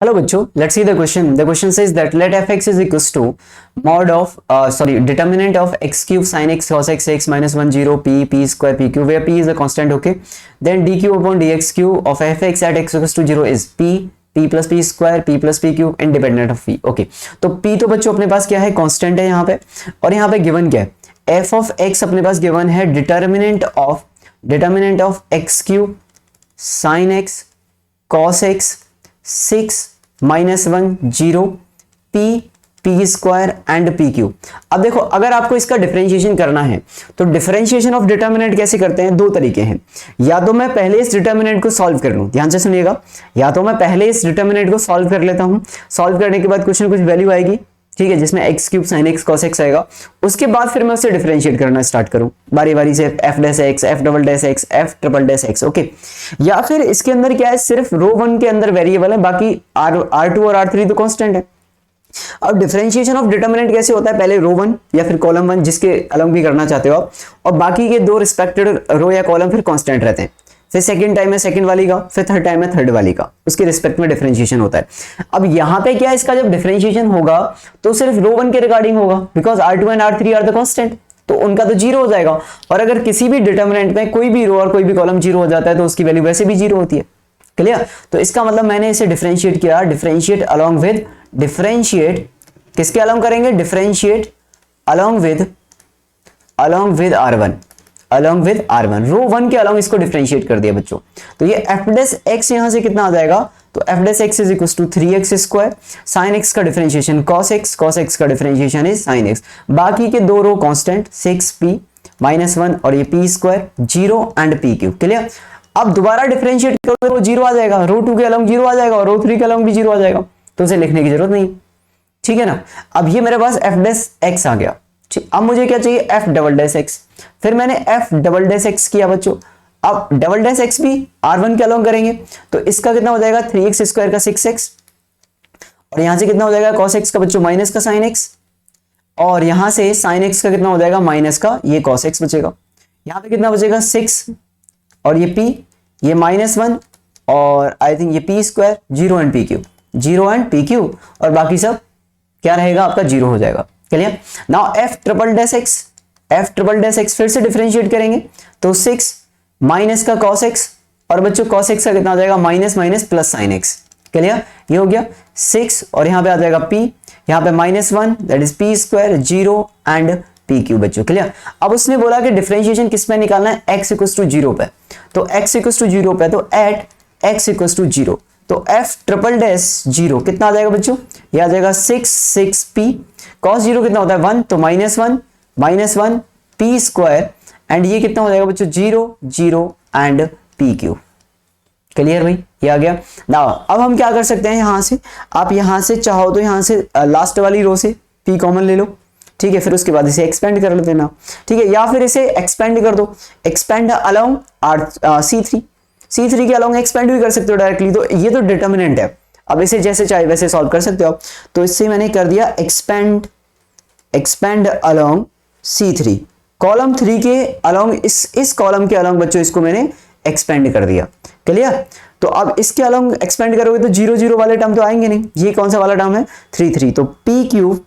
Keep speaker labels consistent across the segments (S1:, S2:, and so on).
S1: Hello बच्चों, let's see the question. The question says that let fx is equals to mod of determinant of x cube sin x cos x x minus 1 0 p square p cube, where p is a constant. Okay, then dq upon dx cube of fx at x equals to 0 is p plus p square p plus p cube independent of p. Okay, तो p तो बच्चों अपने पास क्या है, constant है यहाँ पे, और यहाँ पे गिवन क्या है, f of x अपने पास गिवन है determinant of x cube sin x cos x 6 -1 0 p square and p cube. अब देखो, अगर आपको इसका डिफरेंशिएशन करना है तो डिफरेंशिएशन ऑफ डिटर्मिनेंट कैसे करते हैं, दो तरीके हैं. या तो मैं पहले इस डिटर्मिनेंट को सॉल्व कर लूं, ध्यान से सुनिएगा, या तो मैं पहले इस डिटर्मिनेंट को सॉल्व कर लेता हूं, सॉल्व करने के बाद कुछ ना कुछ वैल्यू आएगी, ठीक है, जिसमें x cube sin x cos x आएगा, उसके बाद फिर मैं उसे डिफरेंशिएट करना स्टार्ट करूं बारी बारी से, f dash x f double dash x f triple dash x. Okay, या फिर इसके अंदर क्या है, सिर्फ रो 1 के अंदर वेरिएबल है, बाकी r2 और r3 तो कांस्टेंट है. अब डिफरेंशिएशन ऑफ डिटर्मिनेंट कैसे होता है, पहले रो 1 या फिर कॉलम 1 जिसके अलॉन्ग भी करना चाहते हो आप, और बाकी के दो रिस्पेक्टेड रो या कॉलम फिर कांस्टेंट रहते हैं. फिर सेकंड टाइम है सेकंड वाली का, फिर थर्ड टाइम है थर्ड वाली का, उसके रिस्पेक्ट में डिफरेंशिएशन होता है. अब यहाँ पे क्या है, इसका जब डिफरेंशिएशन होगा तो सिर्फ रो 1 के रिगार्डिंग होगा, because r2 and r3 are the constant, तो उनका तो जीरो हो जाएगा. और अगर किसी भी डिटर्मिनेंट में कोई भी रो और कोई भी कॉलम जीरो हो जाता है तो उसकी वैल्यू वैसे भी जीरो होती है. क्लियर? तो इसका मतलब मैंने इसे डिफरेंशिएट किया, डिफरेंशिएट अलॉन्ग विद, डिफरेंशिएट किसके अलॉन्ग करेंगे, differentiate along with r1, along with r1, रो 1 के अलॉन्ग इसको डिफरेंशिएट कर दिया बच्चों. तो ये f डैश x यहां से कितना आ जाएगा, तो f dash x is equal to 3x square, sin x का डिफरेंशिएशन cos x का डिफरेंशिएशन इज sin x, बाकी के दो रो कांस्टेंट 6p -1 और ये p square 0 and p cube. Clear? अब दोबारा डिफरेंशिएट करोगे तो जीरो आ जाएगा, रो 2 के अलॉन्ग जीरो आ जाएगा और रो 3 के अलॉन्ग भी जीरो आ जाएगा, तो उसे लिखने की जरूरत नहीं. ठीक है ना? अब ये मेरे पास f डैश x आ गया. ठीक, अब मुझे क्या चाहिए, f डबल डैश x, फिर मैंने f डबल डैश x किया बच्चों. अब डबल डैश x भी r1 के अलॉन्ग करेंगे तो इसका कितना हो जाएगा, 3x स्क्वायर का 6x, और यहां से कितना हो जाएगा cos x का बच्चों माइनस का sin x, और यहां से sin x का कितना हो जाएगा माइनस का ये cos x बचेगा. यहां पे कितना बचेगा 6 और ये p, ये -1 और आई थिंक ये p square 0 and p cube, 0 and p cube, और बाकी सब क्या रहेगा आपका, जीरो हो जाएगा. Clear? Now f triple dash x फिर से डिफरेंशिएट करेंगे तो 6 माइनस का cos x, और बच्चों cos x का कितना आ जाएगा, minus minus plus sin x. Clear? ये हो गया 6, और यहां पे आ जाएगा p, यहां पे -1 that is p square 0 and p cube बच्चों. क्लियर? अब उसने बोला कि डिफरेंशिएशन किस पे निकालना है, x इक्वल्स टू 0 पे, तो x इक्वल्स टू 0 पे, तो एट x इक्वल्स टू 0, तो f ट्रिपल डैश 0 कितना आ जाएगा बच्चों, ये आ जाएगा 6p, cos 0 कितना होता है 1, तो -1 p स्क्वायर, एंड ये कितना हो जाएगा बच्चों 0 0 एंड p क्यूब. क्लियर भाई? ये आ गया. नाउ अब हम क्या कर सकते हैं, यहां से आप यहां से चाहो तो यहां से लास्ट वाली रो से p कॉमन ले लो, ठीक है, फिर उसके बाद इसे एक्सपेंड कर लेना, ठीक है, या फिर इसे एक्सपेंड कर दो, एक्सपेंड अलोंग C3 के अलॉन्ग एक्सपेंड भी कर सकते हो डायरेक्टली. तो ये तो डिटर्मिनेंट है, अब इसे जैसे चाहे वैसे सॉल्व कर सकते हो आप. तो इससे मैंने कर दिया एक्सपेंड अलॉन्ग C3, कॉलम 3 के अलॉन्ग, इस कॉलम के अलॉन्ग बच्चों इसको मैंने एक्सपेंड कर दिया. क्लियर? तो अब इसके अलॉन्ग एक्सपेंड करोगे तो 0 0 वाले टर्म तो आएंगे नहीं, ये कौन सा वाला टर्म है 3 3, तो p क्यूब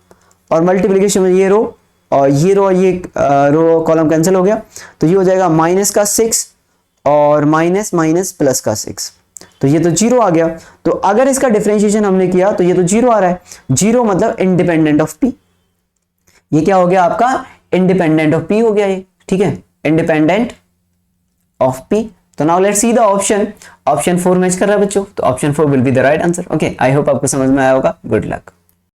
S1: और मल्टीप्लीकेशन में ये रो और ये रो कॉलम कैंसिल हो गया, तो ये हो जाएगा माइनस का 6 और माइनस माइनस प्लस का 6, तो ये तो 0 आ गया. तो अगर इसका डिफरेंशिएशन हमने किया तो ये तो 0 आ रहा है, 0 मतलब इंडिपेंडेंट ऑफ p, ये क्या हो गया आपका, इंडिपेंडेंट ऑफ p हो गया ये. ठीक है, इंडिपेंडेंट ऑफ p. तो now let's see the option 4 match कर रहा है बच्चों, तो option 4 will be the right answer. Okay, I hope आपको समझ में आया होगा. Good luck.